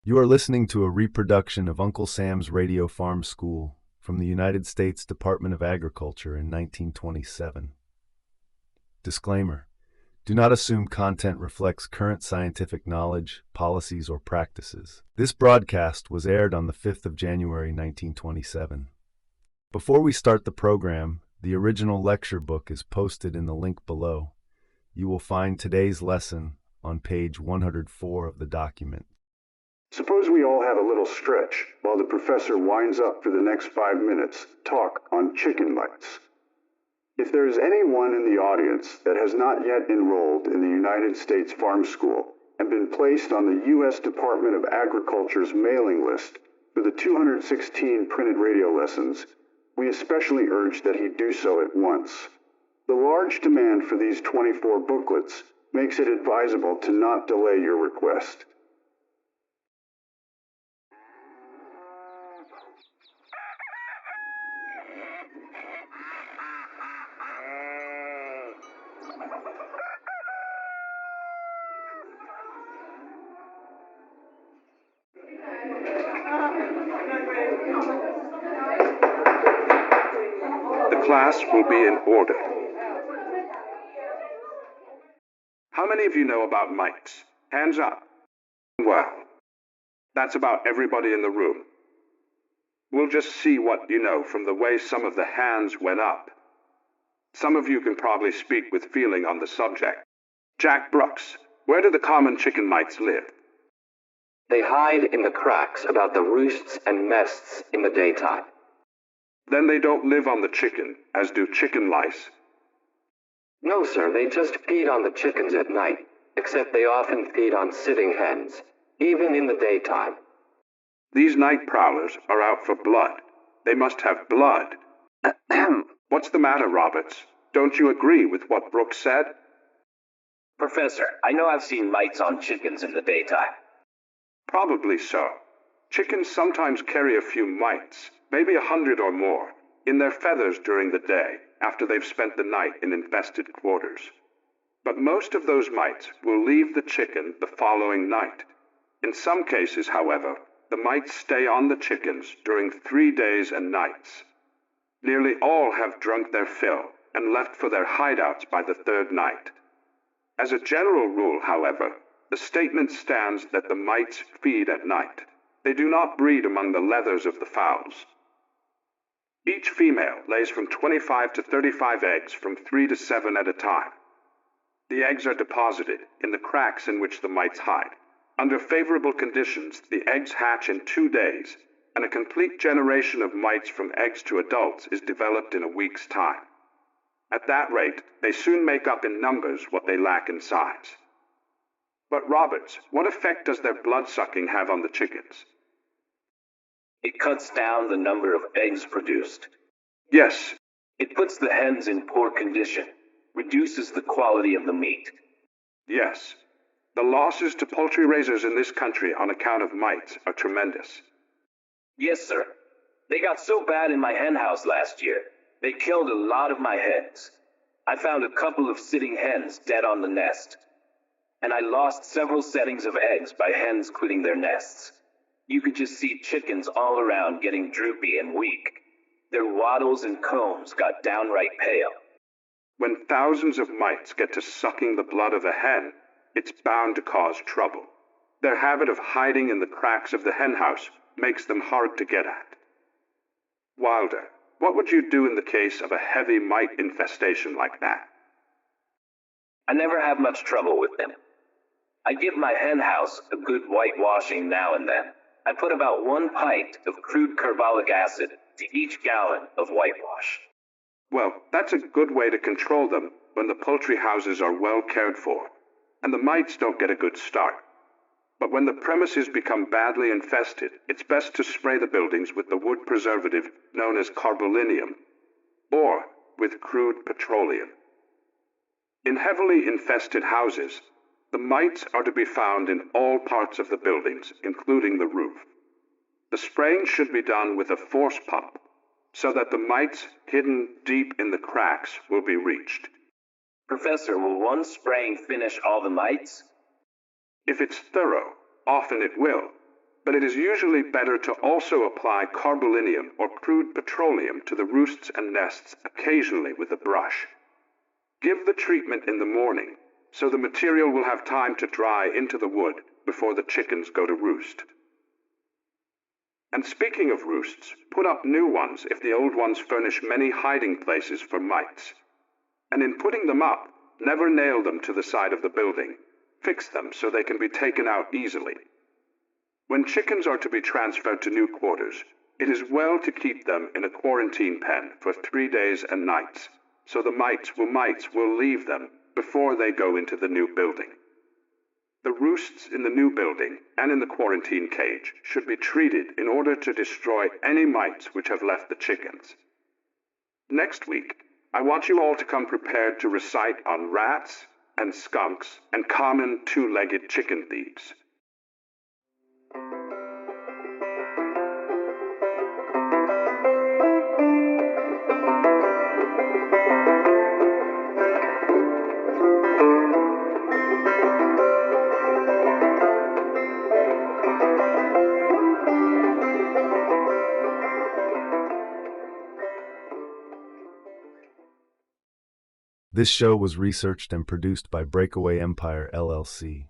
You are listening to a reproduction of Uncle Sam's Radio Farm School from the United States Department of Agriculture in 1927. Disclaimer: do not assume content reflects current scientific knowledge, policies, or practices. This broadcast was aired on the 5th of January 1927. Before we start the program, the original lecture book is posted in the link below. You will find today's lesson on page 104 of the document. Suppose we all have a little stretch while the professor winds up for the next 5 minutes talk on chicken mites. If there is anyone in the audience that has not yet enrolled in the United States Farm School and been placed on the U.S. Department of Agriculture's mailing list for the 216 printed radio lessons, we especially urge that he do so at once. The large demand for these 24 booklets makes it advisable to not delay your request. The class will be in order. How many of you know about mites? Hands up. Well, that's about everybody in the room. We'll just see what you know from the way some of the hands went up. Some of you can probably speak with feeling on the subject. Jack Brooks, where do the common chicken mites live? They hide in the cracks about the roosts and nests in the daytime. Then they don't live on the chicken, as do chicken lice. No, sir, they just feed on the chickens at night, except they often feed on sitting hens, even in the daytime. These night prowlers are out for blood. They must have blood. What's the matter, Roberts? Don't you agree with what Brooks said? Professor, I know I've seen mites on chickens in the daytime. Probably so. Chickens sometimes carry a few mites, maybe 100 or more, in their feathers during the day, after they've spent the night in infested quarters. But most of those mites will leave the chicken the following night. In some cases, however, the mites stay on the chickens during 3 days and nights. Nearly all have drunk their fill and left for their hideouts by the third night. As a general rule, however, the statement stands that the mites feed at night. They do not breed among the leathers of the fowls. Each female lays from 25 to 35 eggs from 3 to 7 at a time. The eggs are deposited in the cracks in which the mites hide. Under favorable conditions, the eggs hatch in 2 days, and a complete generation of mites from eggs to adults is developed in a week's time. At that rate, they soon make up in numbers what they lack in size. But Roberts, what effect does their blood-sucking have on the chickens? It cuts down the number of eggs produced. Yes. It puts the hens in poor condition, reduces the quality of the meat. Yes. The losses to poultry raisers in this country on account of mites are tremendous. Yes, sir. They got so bad in my hen house last year, they killed a lot of my hens. I found a couple of sitting hens dead on the nest. And I lost several settings of eggs by hens quitting their nests. You could just see chickens all around getting droopy and weak. Their wattles and combs got downright pale. When thousands of mites get to sucking the blood of a hen, it's bound to cause trouble. Their habit of hiding in the cracks of the hen house makes them hard to get at. Wilder, what would you do in the case of a heavy mite infestation like that? I never have much trouble with them. I give my hen house a good whitewashing now and then. I put about 1 pint of crude carbolic acid to each gallon of whitewash. Well, that's a good way to control them when the poultry houses are well cared for, and the mites don't get a good start. But when the premises become badly infested, it's best to spray the buildings with the wood preservative known as carbolinium, or with crude petroleum. In heavily infested houses, the mites are to be found in all parts of the buildings, including the roof. The spraying should be done with a force pump, so that the mites hidden deep in the cracks will be reached. Professor, will one spraying finish all the mites? If it's thorough, often it will. but it is usually better to also apply carbolinium or crude petroleum to the roosts and nests occasionally with a brush. Give the treatment in the morning, so the material will have time to dry into the wood before the chickens go to roost. And speaking of roosts, put up new ones if the old ones furnish many hiding places for mites. And in putting them up, never nail them to the side of the building. Fix them so they can be taken out easily. When chickens are to be transferred to new quarters, it is well to keep them in a quarantine pen for 3 days and nights, so the mites will leave them before they go into the new building. The roosts in the new building and in the quarantine cage should be treated in order to destroy any mites which have left the chickens. Next week, I want you all to come prepared to recite on rats and skunks and common two-legged chicken thieves. This show was researched and produced by BreakAway Empire LLC.